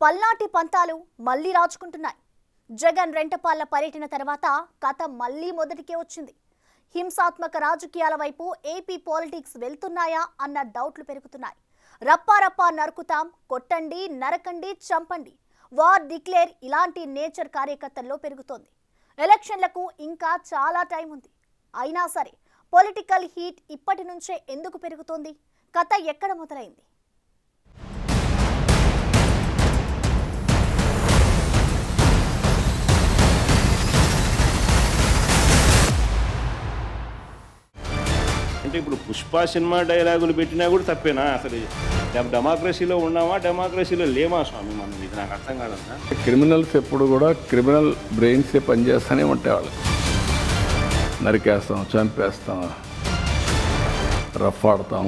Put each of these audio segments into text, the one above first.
పల్నాటి పంతాలు మళ్లీ రాచుకుంటున్నాయి. జగన్ రెంటపాళ్ల పర్యటన తర్వాత కథ మళ్లీ మొదటికే వచ్చింది. హింసాత్మక రాజకీయాల వైపు ఏపీ పాలిటిక్స్ వెళ్తున్నాయా అన్న డౌట్లు పెరుగుతున్నాయి. రప్పారప్పా నరుకుతాం, కొట్టండి, నరకండి, చంపండి, వార్ డిక్లేర్ ఇలాంటి నేచర్ కార్యకర్తల్లో పెరుగుతోంది. ఎలక్షన్లకు ఇంకా చాలా టైం ఉంది. అయినా సరే పొలిటికల్ హీట్ ఇప్పటి నుంచే ఎందుకు పెరుగుతోంది? కథ ఎక్కడ మొదలైంది? అంటే ఇప్పుడు పుష్ప సినిమా డైలాగులు పెట్టినా కూడా తప్పేనా? అసలు డెమోక్రసీలో ఉన్నామా, డెమోక్రసీలో లేమా స్వామి? మనం ఇది నాకు అర్థం కాదన్నా. క్రిమినల్స్ ఎప్పుడు కూడా క్రిమినల్ బ్రెయిన్సే పనిచేస్తూనే ఉంటాయి. వాళ్ళు నరికేస్తాం, చంపేస్తాం, రఫాడతాం.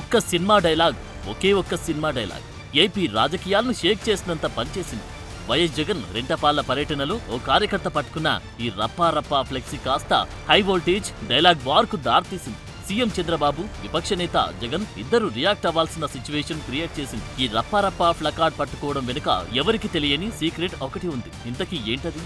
ఒక్క సినిమా డైలాగ్, ఒకే ఒక్క సినిమా డైలాగ్ ఏపీ రాజకీయాలను షేక్ చేసినంత పనిచేసింది. వైఎస్ జగన్ రెంటపాళ్ల పర్యటనలో ఓ కార్యకర్త పట్టుకున్న ఈ రప్పా ఫ్లెక్సీ కాస్త హై వోల్టేజ్ డైలాగ్ వార్ కు దారితీసింది. సీఎం చంద్రబాబు, విపక్ష నేత జగన్ ఇద్దరు రియాక్ట్ అవ్వాల్సిన సిచ్యువేషన్ క్రియేట్ చేసింది. ఈ రప్పా ఫ్లకార్డ్ పట్టుకోవడం వెనుక ఎవరికి తెలియని సీక్రెట్ ఒకటి ఉంది. ఇంతకీ ఏంటది?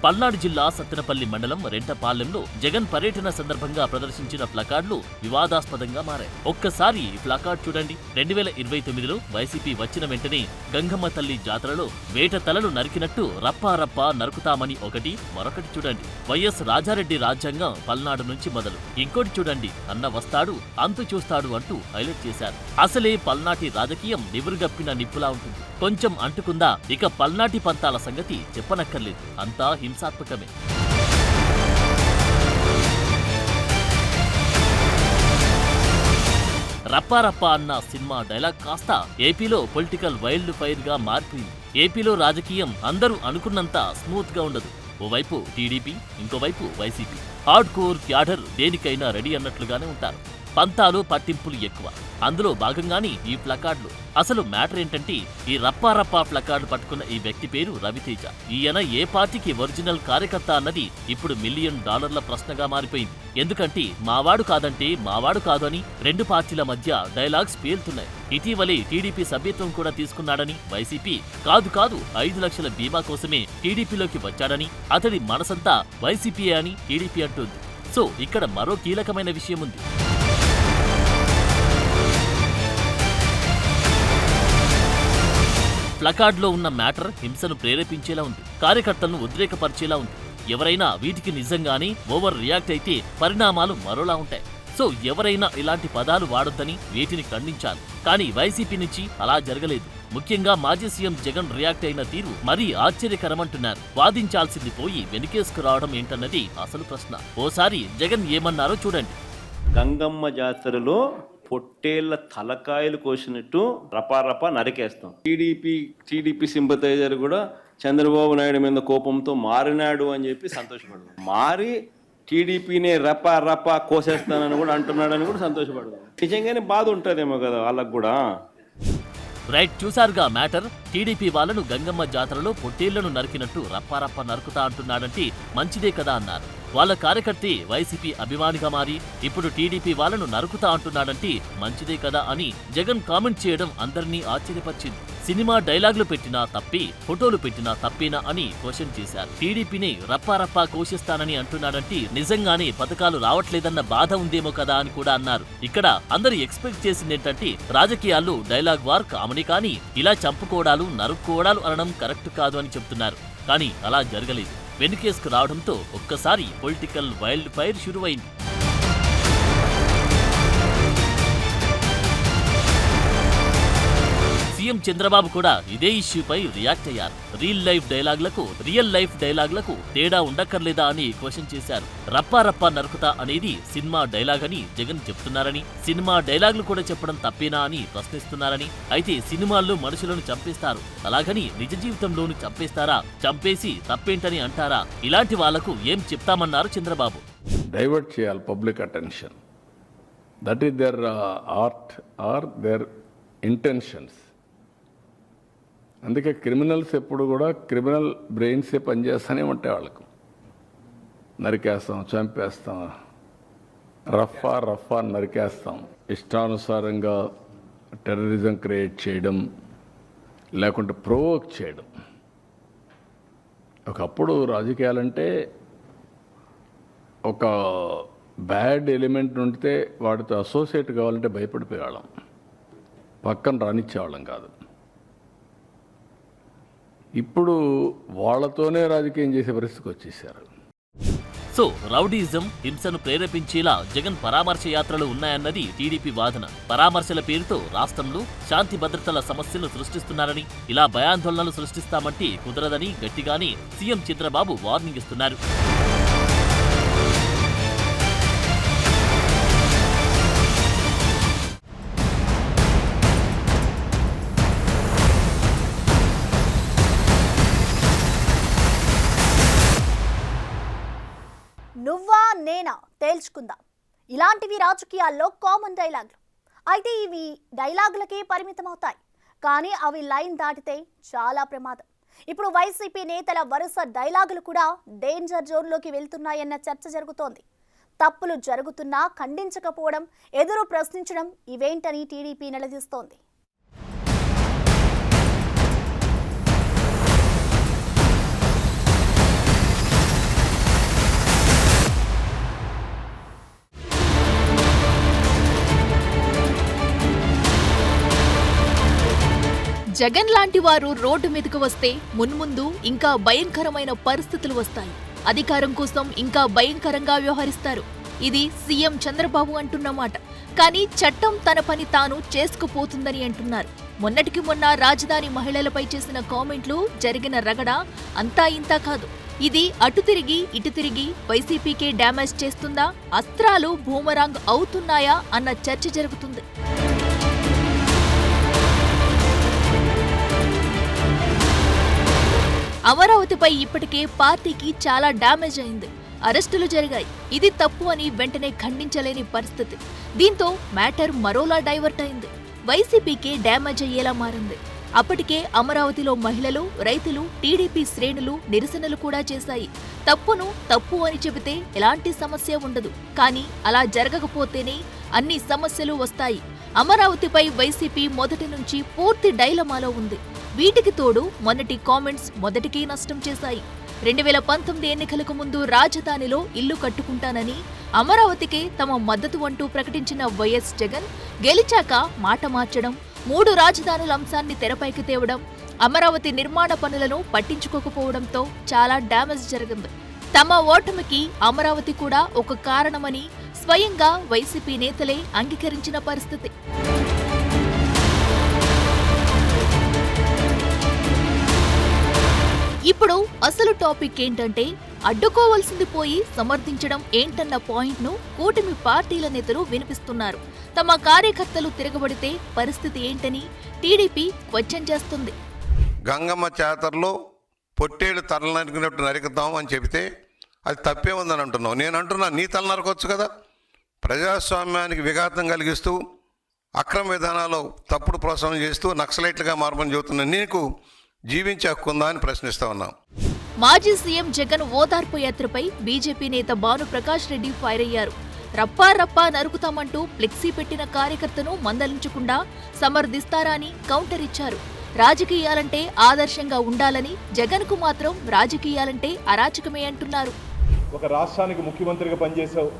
పల్నాడు జిల్లా సత్తెనపల్లి మండలం రెంటపాలెంలో జగన్ పర్యటన సందర్భంగా ప్రదర్శించిన ప్లకార్డులు వివాదాస్పదంగా మారాయి. ఒక్కసారి ఈ ప్లకార్డ్ చూడండి. 2029లో వైసీపీ వచ్చిన వెంటనే గంగమ్మ తల్లి జాతరలో వేట తలలు నరికినట్టు రప్పా నరుకుతామని ఒకటి, మరొకటి చూడండి వైఎస్ రాజారెడ్డి రాజ్యాంగం పల్నాడు నుంచి మొదలు, ఇంకోటి చూడండి అన్న వస్తాడు అంతు చూస్తాడు అంటూ హైలైట్ చేశారు. అసలే పల్నాటి రాజకీయం నివురుగప్పిన నిప్పులా ఉంటుంది. కొంచెం అంటుకుందా ఇక పల్నాటి పంతాల సంగతి చెప్పనక్కర్లేదు. అంతా హింసాత్మకమే. రప్పా అన్న సినిమా డైలాగ్ కాస్త ఏపీలో పొలిటికల్ వైల్డ్ ఫైర్ గా మారిపోయింది. ఏపీలో రాజకీయం అందరూ అనుకున్నంత స్మూత్ గా ఉండదు. ఓవైపు టీడీపీ, ఇంకోవైపు వైసీపీ. హార్డ్ కోర్ క్యాడర్ దేనికైనా రెడీ అన్నట్లుగానే ఉంటారు. పంతాలు పట్టింపులు ఎక్కువ. అందులో భాగంగానే ఈ ప్లకార్డులు. అసలు మ్యాటర్ ఏంటంటే ఈ రప్పా ప్లకార్డు పట్టుకున్న ఈ వ్యక్తి పేరు రవితేజ. ఈయన ఏ పార్టీకి ఒరిజినల్ కార్యకర్త అన్నది ఇప్పుడు $1 మిలియన్ ప్రశ్నగా మారిపోయింది. ఎందుకంటే మావాడు కాదంటే మావాడు కాదు అని రెండు పార్టీల మధ్య డైలాగ్స్ పేలుతున్నాయి. ఇటీవలే టీడీపీ సభ్యత్వం కూడా తీసుకున్నాడని వైసీపీ, కాదు 5 లక్షల బీమా కోసమే టీడీపీలోకి వచ్చాడని, అతడి మనసంతా వైసీపీ అని టీడీపీ అంటుంది. సో ఇక్కడ మరో కీలకమైన విషయం ఉంది. ప్లకార్డులో ఉన్న మ్యాటర్ హింసను ప్రేరేపించేలా ఉంది, కార్యకర్తలను ఉద్రేకపరిచేలా ఉంది. ఎవరైనా వీటికి నిజంగానే ఓవర్ రియాక్ట్ అయితే పరిణామాలు మరోలా ఉంటాయి. సో ఎవరైనా ఇలాంటి పదాలు వాడొద్దని వీటిని ఖండించాలి. కానీ వైసీపీ నుంచి అలా జరగలేదు. ముఖ్యంగా మాజీ సీఎం జగన్ రియాక్ట్ అయిన తీరు మరీ ఆశ్చర్యకరమంటున్నారు. వాదించాల్సింది పోయి వెనుకేసుకు రావడం ఏంటన్నది అసలు ప్రశ్న. ఓసారి జగన్ ఏమన్నారో చూడండి. గంగమ్మ జాతరలో పొట్టేళ్ల తలకాయలు కోసినట్టు రపా నరికేస్తాం. టీడీపీ సింపథైజర్ కూడా చంద్రబాబు నాయుడు మీద కోపంతో మారినాడు అని చెప్పి సంతోషపడదాం. మారి టీడీపీనే రపా కోసేస్తానని కూడా అంటున్నాడని కూడా సంతోషపడదాం. నిజంగానే బాధ ఉంటుందేమో కదా వాళ్ళకు కూడా. రైట్, చూసారుగా మ్యాటర్. టీడీపీ వాళ్ళను గంగమ్మ జాతరలో పొట్టేళ్లను నరికినట్టు రప్పా నరుకుతా అంటున్నాడంటే మంచిదే కదా అన్నారు. వాళ్ళ కార్యకర్తే వైసీపీ అభిమానిగా మారి ఇప్పుడు టీడీపీ వాళ్ళను నరుకుతా అంటున్నాడంటే మంచిదే కదా అని జగన్ కామెంట్ చేయడం అందరినీ ఆశ్చర్యపరిచింది. సినిమా డైలాగులు పెట్టినా తప్పే, ఫోటోలు పెట్టినా తప్పేనా అని క్వశ్చన్ చేశారు. టీడీపీని రప్పా కోషిస్తానని అంటున్నాడంటే నిజంగానే పథకాలు రావట్లేదన్న బాధ ఉందేమో కదా అని కూడా అన్నారు. ఇక్కడ అందరూ ఎక్స్పెక్ట్ చేసిందేంటంటే రాజకీయాల్లో డైలాగ్ వార్ కామని, కానీ ఇలా చంపుకోవడాలు, నరుక్కోవడాలు అనడం కరెక్ట్ కాదు అని చెప్తున్నారు. కానీ అలా జరగలేదు. వెనుకేసుకు రావడంతో ఒక్కసారి పొలిటికల్ వైల్డ్ ఫైర్ షురువైంది. సీఎం చంద్రబాబు కూడా ఇదే ఇష్యూపై రియాక్ట్ అయ్యారు. రియల్ లైఫ్ డైలాగ్లకు తేడా ఉండక్కర్లేదా అని క్వశ్చన్ చేశారు. రప్పా నరుకుతా అనేది సినిమా డైలాగ్ అని జగన్ చెప్తున్నారని, సినిమా డైలాగులు కూడా చెప్పడం తప్పేనా అని ప్రశ్నిస్తున్నారని. అయితే సినిమాల్లో మనుషులను చంపేస్తారు, అలాగని నిజ జీవితంలోనూ చంపేస్తారా? చంపేసి తప్పేంటని అంటారా? ఇలాంటి వాళ్లకు ఏం చెప్తామన్నారు చంద్రబాబు. డైవర్ట్ చేయాలి public attention. That is their art are their intentions. అందుకే క్రిమినల్స్ ఎప్పుడు కూడా క్రిమినల్ బ్రెయిన్సే పనిచేస్తూనే ఉంటాయి. వాళ్ళకు నరికేస్తాం, చంపేస్తాం, రఫా నరికేస్తాం, ఇష్టానుసారంగా టెర్రరిజం క్రియేట్ చేయడం, లేకుంటే ప్రొవోక్ చేయడం. ఒకప్పుడు రాజకీయాలంటే ఒక బ్యాడ్ ఎలిమెంట్ ఉంటే వాటితో అసోసియేట్ కావాలంటే భయపడిపోయేవాళ్ళం, పక్కన రానిచ్చేవాళ్ళం కాదు. ఇప్పుడు వాళ్ళతోనే రాజకీయం చేసే పరిస్థితికి వచ్చేసారు. సో రౌడీయిజం, హింసను ప్రేరేపించేలా జగన్ పరామర్శ యాత్రలు ఉన్నాయన్నది టీడీపీ వాదన. పరామర్శల పేరుతో రాష్ట్రంలో శాంతి భద్రతల సమస్యలు సృష్టిస్తున్నారని, ఇలా భయాందోళనలు సృష్టిస్తామంటే కుదరదని గట్టిగానే సీఎం చంద్రబాబు వార్నింగ్ ఇస్తున్నారు. నువ్వా నేనా తేల్చుకుందాం, ఇలాంటివి రాజకీయాల్లో కామన్ డైలాగులు. అయితే ఇవి డైలాగులకే పరిమితమవుతాయి, కానీ అవి లైన్ దాటితే చాలా ప్రమాదం. ఇప్పుడు వైసీపీ నేతల వరుస డైలాగులు కూడా డేంజర్ జోన్లోకి వెళ్తున్నాయన్న చర్చ జరుగుతోంది. తప్పులు జరుగుతున్నా ఖండించకపోవడం, ఎదురు ప్రశ్నించడం ఇవేంటని టీడీపీ నిలదీస్తోంది. జగన్ లాంటి వారు రోడ్డు మీదకు వస్తే మున్ముందు ఇంకా భయంకరమైన పరిస్థితులు వస్తాయి. అధికారం కోసం ఇంకా భయంకరంగా వ్యవహరిస్తారు. ఇది సీఎం చంద్రబాబు అంటున్నమాట. కానీ చట్టం తన పని తాను చేసుకుపోతుందని అంటున్నారు. మొన్నటికి మొన్న రాజధాని మహిళలపై చేసిన కామెంట్లు, జరిగిన రగడ అంతా ఇంతా కాదు. ఇది అటు తిరిగి ఇటు తిరిగి వైసీపీకే డ్యామేజ్ చేస్తుందా, అస్త్రాలు బూమరాంగ్ అవుతున్నాయా అన్న చర్చ జరుగుతుంది. అమరావతిపై ఇప్పటికే పార్టీకి చాలా డ్యామేజ్ అయింది. అరెస్టులు జరిగాయి. ఇది తప్పు అని వెంటనే ఖండించలేని పరిస్థితి. దీంతో మ్యాటర్ మరోలా డైవర్ట్ అయింది. వైసీపీకే డ్యామేజ్ అయ్యేలా మారింది. అప్పటికే అమరావతిలో మహిళలు, రైతులు, టీడీపీ శ్రేణులు నిరసనలు కూడా చేశాయి. తప్పును తప్పు అని చెబితే ఎలాంటి సమస్య ఉండదు, కానీ అలా జరగకపోతేనే అన్ని సమస్యలు వస్తాయి. అమరావతిపై వైసీపీ మొదటి నుంచి పూర్తి డైలమాలో ఉంది. వీటికి తోడు మొన్నటి కామెంట్స్ మొదటికి నష్టం చేశాయి. 2019 ఎన్నికలకు ముందు రాజధానిలో ఇల్లు కట్టుకుంటానని, అమరావతికే తమ మద్దతు అంటూ ప్రకటించిన వైఎస్ జగన్ గెలిచాక మాట మార్చడం, 3 రాజధానుల అంశాన్ని తెరపైకి తేవడం, అమరావతి నిర్మాణ పనులను పట్టించుకోకపోవడంతో చాలా డ్యామేజ్ జరిగింది. తమ ఓటమికి అమరావతి కూడా ఒక కారణమని స్వయంగా వైసీపీ నేతలే అంగీకరించిన పరిస్థితి. ఇప్పుడు అసలు టాపిక్ ఏంటంటే, అడ్డుకోవాల్సింది పోయి సమర్థించడం ఏంటన్న పాయింట్ను కూటమి పార్టీల నేతలు వినిపిస్తున్నారు. తమ కార్యకర్తలు తిరగబడితే పరిస్థితి ఏంటని టీడీపీ క్వశ్చన్ చేస్తుంది. గంగమ్మ జాతరలో పొట్టేళ్ళు తల నరికినట్టు నరుకుతాం అని చెబితే అది తప్పే ఉందని అంటున్నావు. నేను అంటున్నా, నీ తల నరకొచ్చు కదా. ప్రజాస్వామ్యానికి విఘాతం కలిగిస్తూ అక్రమ విధానాలు తప్పుడు ప్రోత్సాహం చేస్తూ నక్సలైట్లుగా మారమని చెబుతున్నా నీకు జీవించే హక్కు ఉందా అని ప్రశ్నిస్తా ఉన్నాం. మాజీ సీఎం జగన్ ఓదార్పు యాత్రపై బీజేపీ నేత భానుప్రకాష్ రెడ్డి ఫైర్ అయ్యారు. రప్పా నరుకుతామంటూ ఫ్లెక్సీ పెట్టిన కార్యకర్తను మందలించకుండా సమర్థిస్తారా అని కౌంటర్ ఇచ్చారు. రాజకీయాలంటే ఆదర్శంగా ఉండాలని, జగన్ కు మాత్రం రాజకీయాలంటే అరాచకమే అంటున్నారు. ఒక రాష్ట్రానికి ముఖ్యమంత్రిగా పనిచేశావు.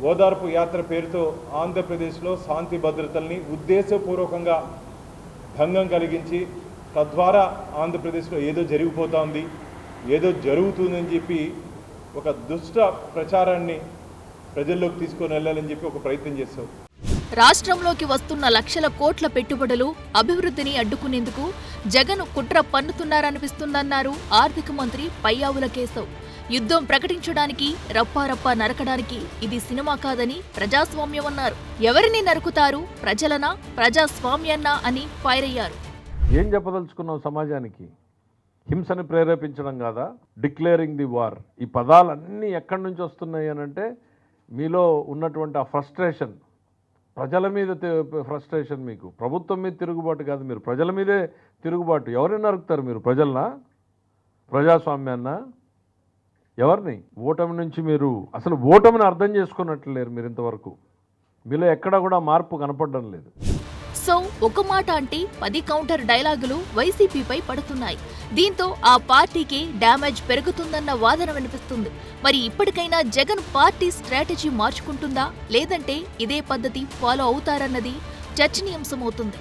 ఓదార్పు యాత్ర పేరుతో ఆంధ్రప్రదేశ్లో శాంతి భద్రతల్ని ఉద్దేశపూర్వకంగా భంగం కలిగించి, తద్వారా ఆంధ్రప్రదేశ్లో ఏదో జరిగిపోతోంది, ఏదో జరుగుతుందని చెప్పి ఒక దుష్ట ప్రచారాన్ని ప్రజల్లోకి తీసుకొని వెళ్ళాలని చెప్పి ఒక ప్రయత్నం చేశావు. రాష్ట్రంలోకి వస్తున్న లక్షల కోట్ల పెట్టుబడులు, అభివృద్ధిని అడ్డుకునేందుకు జగన్ కుట్ర పన్నుతున్నారనిపిస్తుందన్నారు ఆర్థిక మంత్రి పయ్యావుల కేశవ్. యుద్ధం ప్రకటించడానికి, రప్పా నరకడానికి ఇది సినిమా కాదని ప్రజాస్వామ్యమన్నారు. ఎవరిని నరుకుతారు, ప్రజలనా ప్రజాస్వామ్యాన్నా అని ఫైర్ అయ్యారు. ఏం చెప్పదలుచుకున్నాం సమాజానికి? హింసను ప్రేరేపించడం కాదా? Declaring the war. ఈ పదాలన్నీ ఎక్కడి నుంచి వస్తున్నాయి అనంటే మీలో ఉన్నటువంటి ఆ ఫ్రస్ట్రేషన్, ప్రజల మీద ఫ్రస్ట్రేషన్. మీకు ప్రభుత్వం మీద తిరుగుబాటు కాదు, మీరు ప్రజల మీదే తిరుగుబాటు. ఎవరిని నరుకుతారు మీరు? ప్రజలనా? ప్రజాస్వామ్యాన్నా? ఎవరిని? ఓటమి నుంచి మీరు అసలు ఓటమిని అర్థం చేసుకున్నట్లు లేరు మీరు ఇంతవరకు. మీలో ఎక్కడా కూడా మార్పు కనపడడం లేదు. సో ఒక మాట అంటే 10 కౌంటర్ డైలాగులు వైసీపీపై పడుతున్నాయి. దీంతో ఆ పార్టీకి డ్యామేజ్ పెరుగుతుందన్న వాదన వినిపిస్తుంది. మరి ఇప్పటికైనా జగన్ పార్టీ స్ట్రాటజీ మార్చుకుంటుందా, లేదంటే ఇదే పద్ధతి ఫాలో అవుతారన్నది చర్చనీయాంశమవుతుంది.